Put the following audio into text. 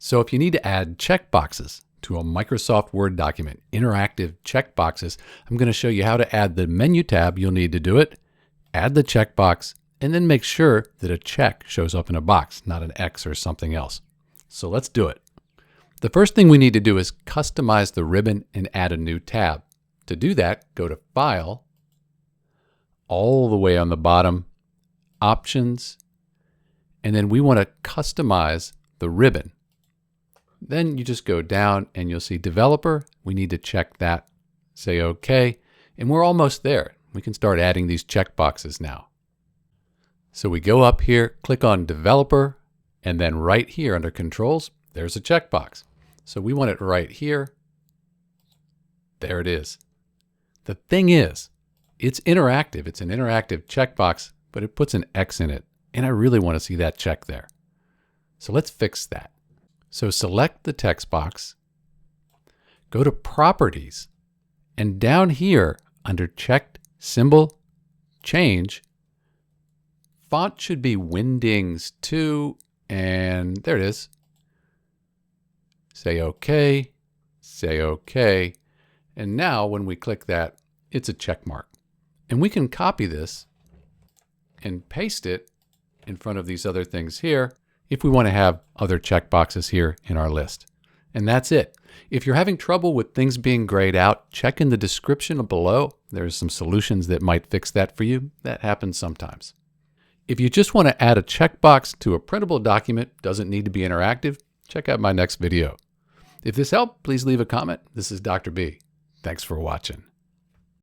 So if you need to add checkboxes to a Microsoft Word document, Interactive Checkboxes, I'm going to show you how to add the menu tab you'll need to do it, add the checkbox, and then make sure that a check shows up in a box, not an X or something else. So let's do it. The first thing we need to do is customize the ribbon and add a new tab. To do that, go to File, all the way on the bottom, Options, and then we want to customize the ribbon. Then you just go down and you'll see Developer. We need to check that, say OK, and we're almost there. We can start adding these checkboxes now. So we go up here, click on Developer, and then right here under Controls, there's a checkbox. So we want it right here. There it is. The thing is, it's interactive. It's an interactive checkbox, but it puts an X in it. And I really want to see that check there. So let's fix that. So select the text box, go to Properties, and down here under Checked Symbol, Change, font should be Wingdings 2, and there it is. Say OK, say OK, and now when we click that, it's a check mark. And we can copy this and paste it in front of these other things here if we want to have other checkboxes here in our list. And that's it. If you're having trouble with things being grayed out, check in the description below. There's some solutions that might fix that for you. That happens sometimes. If you just want to add a checkbox to a printable document, doesn't need to be interactive, check out my next video. If this helped, please leave a comment. This is Dr. B. Thanks for watching.